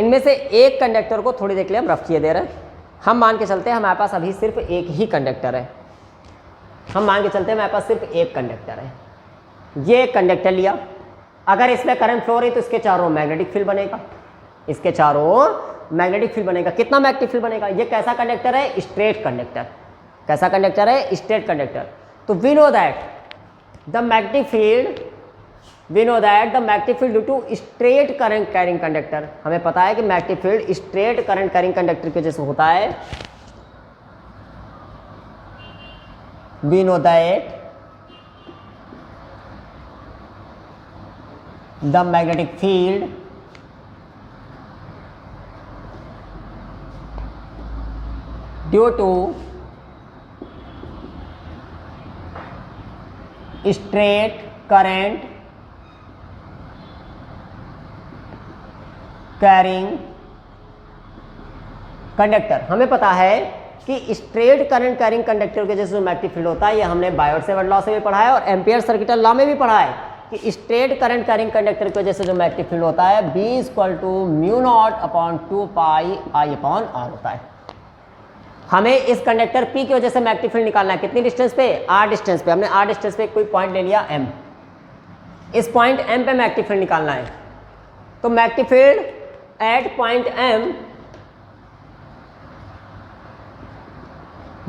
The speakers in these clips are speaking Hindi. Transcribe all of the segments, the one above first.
इनमें से एक कंडक्टर को थोड़ी देर के लिए हम रफ किए दे रहे हैं। हम मान के चलते हैं हमारे पास अभी सिर्फ एक ही कंडक्टर है। हम मान के चलते हैं हमारे पास सिर्फ एक कंडक्टर है। ये एक कंडक्टर लिया, अगर इसमें करंट फ्लो रही तो इसके चारों ओर मैग्नेटिक फील्ड बनेगा, इसके चारों ओर मैग्नेटिक फील्ड बनेगा। कितना मैग्नेटिक फील्ड बनेगा? ये कैसा कंडक्टर है? Straight conductor. कैसा कंडक्टर है? Straight conductor. तो we know that the magnetic field due to straight current carrying conductor, हमें पता है कि magnetic field straight current carrying conductor की वजह से होता है। We know that the magnetic field due to straight current carrying conductor, हमें पता है कि स्ट्रेट करंट कैरिंग कंडक्टर के जैसे जो मैग्नेटिक फील्ड होता है, ये हमने बायोट-सेवर्ट लॉ से भी पढ़ा है और एम्पियर सर्किटल लॉ में भी पढ़ा है कि स्ट्रेट करंट कैरिंग कंडक्टर की वजह से जो मैग्नेटिक फील्ड होता है B = μ0/2πI/r होता है। हमें इस कंडक्टर P की वजह से मैग्नेटिक फील्ड निकालना है। कितनी डिस्टेंस पे? r डिस्टेंस पे। हमने r डिस्टेंस पे कोई पॉइंट ले लिया m, इस पॉइंट m पे मैग्नेटिक फील्ड निकालना है। तो magnetic field at point m,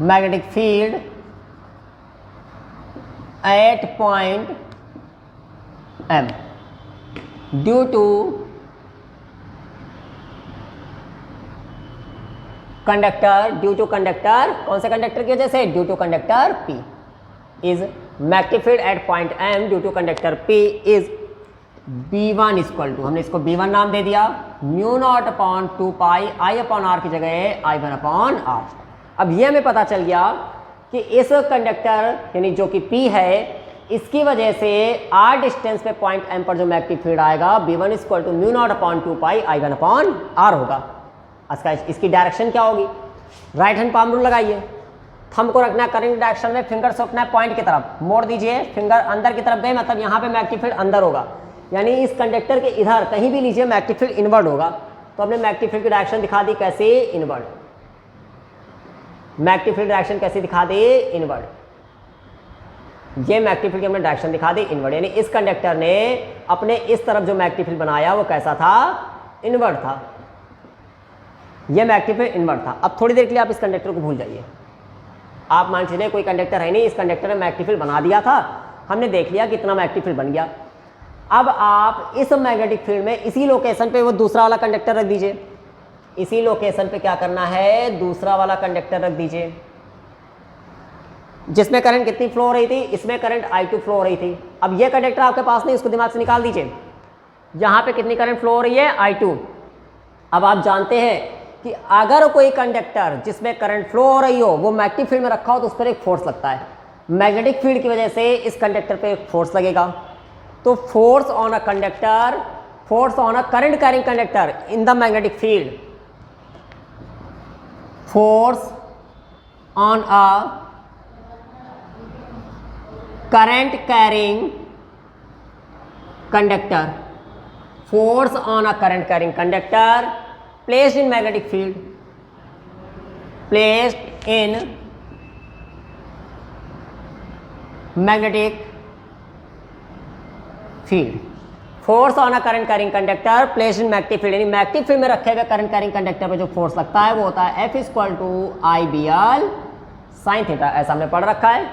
magnetic field at point m due to conductor, कौन से कंडक्टर की वजह से? Due to conductor P is magnetic field at point m due to conductor P is B1 = हमने इसको B1 नाम दे दिया, μ0/2πI/r की जगह I1/r। अब ये हमें पता चल गया कि इस कंडक्टर यानी जो कि P है, इसकी वजह से r डिस्टेंस पे पॉइंट m पर जो मैग्नेटिक फील्ड आएगा B1 = μ0/2πI/1/r होगा। इसकी डायरेक्शन क्या होगी? राइट हैंड पाम रूल लगाइए, थंब को रखना है करंट डायरेक्शन में, फिंगर से रखना है पॉइंट की तरफ, मोड़ दीजिए, फिंगर अंदर की तरफ गए मतलब यहाँ पे मैग्नेटिक फील्ड अंदर होगा, यानी इस कंडक्टर के इधर कहीं भी लीजिए मैग्नेटिक फील्ड इनवर्ड होगा। तो हमने मैग्नेटिक फील्ड की डायरेक्शन दिखा दी, कैसे? इनवर्ड। मैग्नेटिक फील्ड डायरेक्शन कैसे दिखा दी? इनवर्ड। ये मैग्नेटिक फील्ड की हमने डायरेक्शन दिखा दी इनवर्ड, यानी इस कंडक्टर ने अपने इस तरफ जो मैग्नेटिक फील्ड बनाया वो कैसा था? इनवर्ड था। ये मैग्नेटिक फील्ड इनवर्ड था। अब थोड़ी देर के लिए आप इस कंडक्टर को भूल जाइए। आप मान चलिए कोई कंडक्टर है नहीं, इस कंडक्टर ने मैग्नेटिक फील्ड बना दिया था, हमने देख लिया कितना मैग्नेटिक फील्ड बन गया। अब आप इस मैग्नेटिक फील्ड में इसी लोकेशन पे वो दूसरा वाला कंडक्टर रख दीजिए। इसी लोकेशन पे क्या करना है? दूसरा वाला कंडक्टर रख दीजिए, जिसमें करंट कितनी फ्लो हो रही थी? इसमें करंट I2 फ्लो हो रही थी। अब ये कंडक्टर आपके पास नहीं, उसको दिमाग से निकाल दीजिए। यहाँ पे कितनी करंट फ्लो हो रही है? I2। अब आप जानते हैं कि अगर कोई कंडक्टर जिसमें करंट फ्लो हो रही हो वो मैग्नेटिक फील्ड में रखा हो तो उस पर एक फोर्स लगता है। मैग्नेटिक फील्ड की वजह से इस कंडक्टर पे एक फोर्स लगेगा। तो force on a conductor, force on a current carrying conductor in the magnetic field, force on a current carrying conductor, force on a current carrying conductor placed in magnetic field, placed in magnetic field, force on a current carrying conductor placed in magnetic field, यानी मैग्नेटिक फील्ड में रखे हुए करंट कैरिंग कंडक्टर पे जो फोर्स लगता है वो होता है F = I/BL sin θ। ऐसा हमने पढ़ रखा है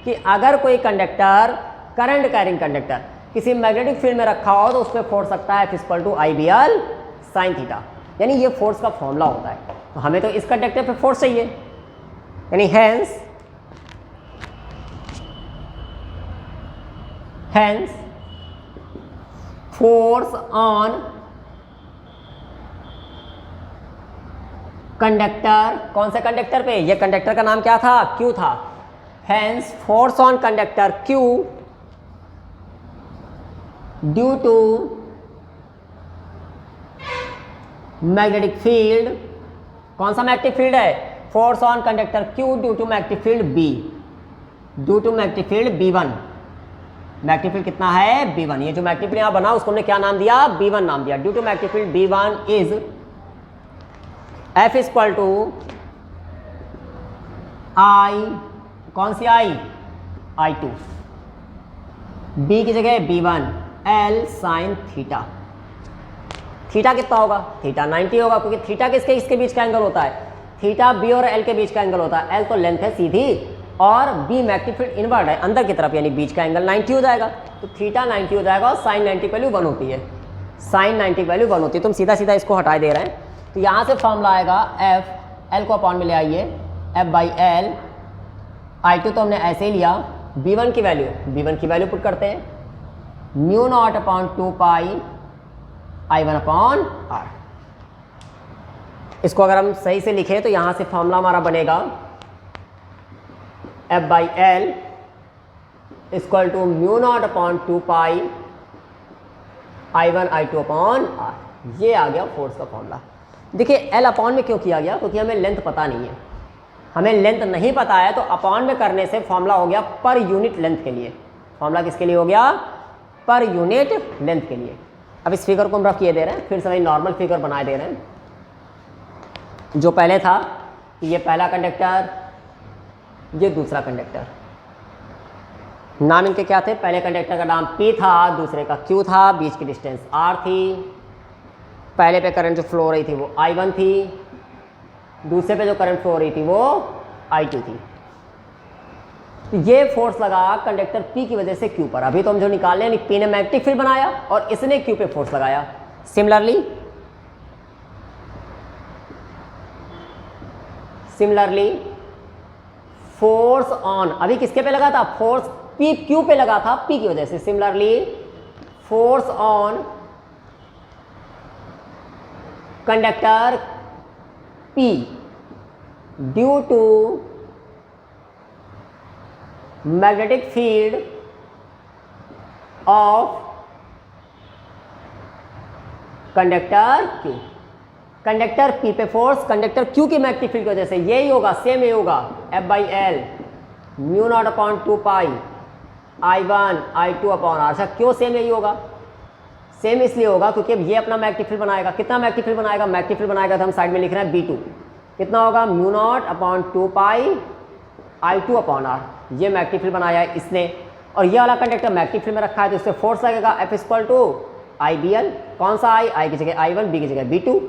कि अगर कोई कंडक्टर करंट कैरिंग कंडक्टर किसी मैग्नेटिक फील्ड में रखा हो तो उस पर फोर्स लगता है F = I/BL sin θ, यानी ये फोर्स का फॉर्मूला होता है। तो हमें तो इस कंडक्टर पे फोर्स चाहिए, यानी हेंस फोर्स ऑन कंडक्टर, कौन से कंडक्टर पे? ये कंडक्टर का नाम क्या था? Q था। Hence force on conductor Q due to magnetic field, कौन सा मैग्नेटिक फील्ड है? Force on conductor Q due to magnetic field B, due to magnetic field B1। Magnetic field कितना है? B1। ये जो मैग्नेटिक फील्ड यहाँ बना उसको हमने क्या नाम दिया? B1 नाम दिया। Due to magnetic field B1 is F equal to I, कौन सी आई, I2, B की जगह B1 L sine theta. Theta कितना होगा, थीटा 90 होगा, क्योंकि थीटा किसके इसके बीच का एंगल होता है, थीटा B और L के बीच का एंगल होता है। L तो लेंथ है सीधी और B मैग्नीफाइड इनवर्ड है अंदर की तरफ, यानी बीच का एंगल 90 हो जाएगा। तो थीटा 90 हो जाएगा और साइन 90 की वैल्यू 1 होती है, साइन 90 की वैल्यू 1 होती है। तुम सीधा सीधा इसको हटा दे रहे हैं, तो यहाँ से फॉर्मूला आएगा F, L को अपॉन में ले आइए, F बाई L, I2 तो हमने ऐसे ही लिया, B1 की वैल्यू पुट करते हैं, mu naught upon 2 pi I1 upon R। इसको अगर हम सही से लिखें तो यहाँ से फॉर्मूला हमारा बनेगा F by L equal to mu naught upon 2 pi I1 I2 upon R। ये आ गया फोर्स का फॉर्मूला। देखिए L अपॉन में क्यों किया गया, क्योंकि हमें लेंथ पता नहीं है, हमें लेंथ नहीं पता है, तो अपॉन में करने से फॉर्मूला हो गया पर यूनिट लेंथ के लिए। फॉर्मूला किसके लिए हो गया, पर यूनिट लेंथ के लिए। अब इस फिगर को हम रफ किए दे रहे हैं, फिर से वही नॉर्मल फिगर बनाए दे रहे हैं। जो पहले था ये पहला कंडक्टर, ये दूसरा कंडक्टर, नाम इनके क्या थे, पहले कंडक्टर का नाम P था, दूसरे का Q था, बीच की डिस्टेंस R थी, पहले पे करंट जो फ्लो हो रही थी वो I1 थी, दूसरे पे जो करंट फ्लो हो रही थी वो I2 थी। तो ये फोर्स लगा कंडक्टर P की वजह से Q पर। अभी तो हम जो निकाल लें, P ने मैग्नेटिक फील्ड बनाया और इसने Q पे फोर्स लगाया। सिमिलरली फोर्स ऑन, अभी किसके पे लगा था, फोर्स P Q पे लगा था P की वजह से। Similarly force on conductor P due to magnetic field of conductor Q। Conductor P पे फोर्स कंडक्टर Q की मैग्नेटिक फील्ड की वजह से यही होगा, सेम यही होगा, F by L mu naught upon 2 pi I1 I2 upon R। अच्छा क्यों सेम यही होगा, सेम इसलिए होगा क्योंकि अब ये अपना मैग्नेटिक फील्ड बनाएगा। कितना मैग्नेटिक फील्ड बनाएगा, मैग्नेटिक फील्ड बनाएगा तो हम साइड में लिख रहे हैं B2, कितना होगा, म्यू नॉट अपॉन 2 पाई I2 अपॉन R। ये मैग्नेटिक फील्ड बनाया है इसने, और ये वाला कंडक्टर मैग्नेटिक फील्ड में रखा है, तो इससे फोर्स लगेगा F इक्वल टू IBL। कौन सा I की जगह I1, B की जगह B2।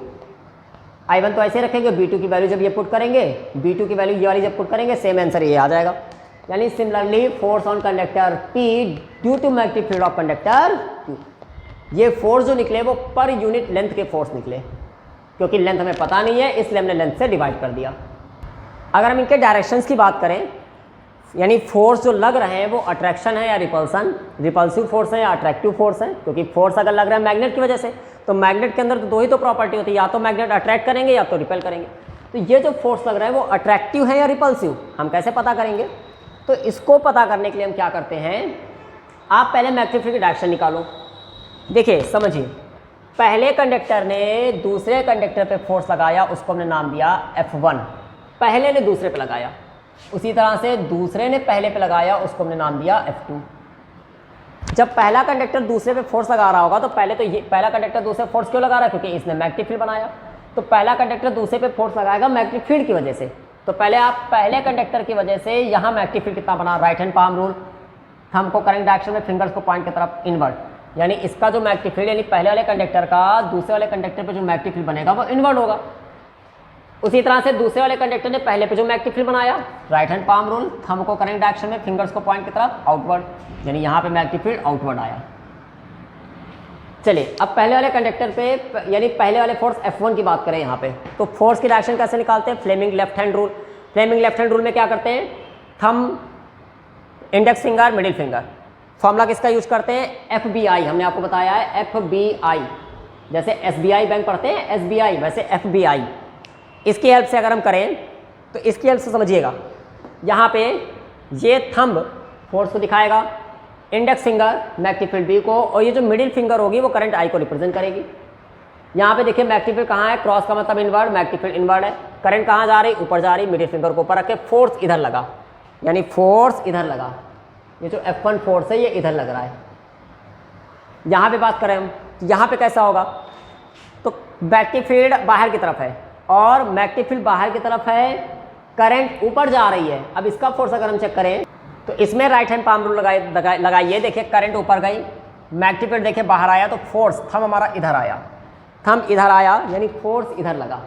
I1 तो ऐसे रखेंगे, B2 की वैल्यू जब ये पुट करेंगे, B2 की वैल्यू ये वाली जब पुट करेंगे, सेम आंसर ये आ जाएगा। यानी similarly force on conductor P due to magnetic field of conductor Q। ये फोर्स जो निकले वो पर यूनिट लेंथ के फोर्स निकले, क्योंकि लेंथ हमें पता नहीं है इसलिए हमने लेंथ से डिवाइड कर दिया। अगर हम इनके डायरेक्शंस की बात करें, यानी फोर्स जो लग रहे हैं वो अट्रैक्शन है या रिपल्सन, रिपल्सिव फोर्स है या अट्रैक्टिव फोर्स है, क्योंकि फोर्स अगर लग रहा है मैग्नेट की वजह से, तो मैग्नेट के अंदर तो दो ही तो प्रॉपर्टी होती है, या तो मैग्नेट अट्रैक्ट करेंगे या तो रिपेल करेंगे। तो ये जो फोर्स लग रहा है वो अट्रैक्टिव है या रिपल्सिव, हम कैसे पता करेंगे, तो इसको पता करने के लिए हम क्या करते हैं, आप पहले मैग्नेटिक फील्ड की डायरेक्शन निकालो। देखिए समझिए, पहले कंडक्टर ने दूसरे कंडक्टर पे फोर्स लगाया, उसको हमने नाम दिया F1, पहले ने दूसरे पे लगाया। उसी तरह से दूसरे ने पहले पे लगाया, उसको हमने नाम दिया F2। जब पहला कंडक्टर दूसरे पे फोर्स लगा रहा होगा तो पहले तो ये पहला कंडक्टर दूसरे फोर्स क्यों लगा रहा है, क्योंकि इसने मैग्नेटिक फील्ड बनाया, तो पहला कंडक्टर दूसरे पे फोर्स लगाएगा मैग्नेटिक फील्ड की वजह से। तो पहले आप पहले कंडक्टर की वजह से यहाँ मैग्नेटिक फील्ड कितना बना, right hand palm rule, thumb को करेंट डायरेक्शन में, फिंगर्स को पॉइंट की तरफ इनवर्ड, यानी इसका जो मैग्नेटिक फील्ड यानी पहले वाले कंडक्टर का दूसरे वाले कंडक्टर पे जो मैग्नेटिक फील्ड बनेगा वो इनवर्ड होगा। उसी तरह से दूसरे वाले कंडक्टर ने पहले पे जो मैग्नेटिक फील्ड बनाया, right hand palm rule, thumb को करेंट डायरेक्शन में, फिंगर्स को पॉइंट की तरफ आउटवर्ड, यानी यहाँ पे मैग्नेटिक फील्ड आउटवर्ड आया। चलिए अब पहले वाले कंडक्टर पे यानी पहले वाले फोर्स F1 की बात करें यहाँ पे, तो फोर्स की डायरेक्शन कैसे निकालते हैं, Fleming left hand rule. Fleming left hand rule में क्या करते हैं, thumb, index finger, middle finger, formula किसका यूज करते हैं, FBI, हमने आपको बताया है FBI, जैसे SBI बैंक पढ़ते हैं SBI, वैसे FBI। इसकी हेल्प से अगर हम करें तो इसकी हेल्प से समझिएगा, यहाँ पे ये थंब फोर्स को दिखाएगा, index finger magnetic field B को, और ये जो मिडिल फिंगर होगी वो करंट I को रिप्रेजेंट करेगी। यहाँ पे देखिए मैग्नेटिक फील्ड कहाँ है, क्रॉस का मतलब इनवर्ड, मैग्नेटिक फील्ड इनवर्ड है, करंट कहाँ जा रही, ऊपर जा रही, मिडिल फिंगर को ऊपर रख के फोर्स इधर लगा, यानी फोर्स इधर लगा, ये जो F1 फोर्स है ये इधर लग रहा है। यहाँ पे बात करें हम, यहाँ पे कैसा होगा, तो मैग्नेटिक फील्ड बाहर की तरफ है और मैग्नेटिक फील्ड बाहर की तरफ है, करंट ऊपर जा रही है। अब इसका फोर्स अगर हम चेक करें तो इसमें राइट हैंड पाम रूल लगाइए, देखिए करंट ऊपर गई, मैग्नेटिक फील्ड देखिए बाहर आया, तो फोर्स थंब हमारा इधर आया, थंब इधर आया, यानी फोर्स इधर लगा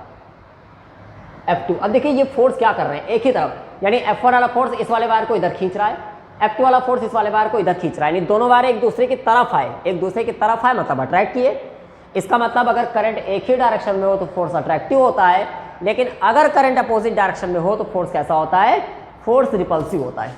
F2। अब देखिए ये फोर्स क्या कर रहे हैं, एक ही तरफ, यानी F1 वाला फोर्स इस वाले वायर को इधर खींच रहा है, F2 वाला फोर्स इस वाले वायर को इधर खींच रहा है, यानी दोनों वायर एक दूसरे की तरफ आए, एक दूसरे की तरफ आए मतलब अट्रैक्ट किए। इसका मतलब अगर करंट एक ही डायरेक्शन में हो तो फोर्स अट्रैक्टिव होता है, लेकिन अगर करंट अपोजिट डायरेक्शन में हो तो फोर्स कैसा होता है, फोर्स रिपल्सिव होता है।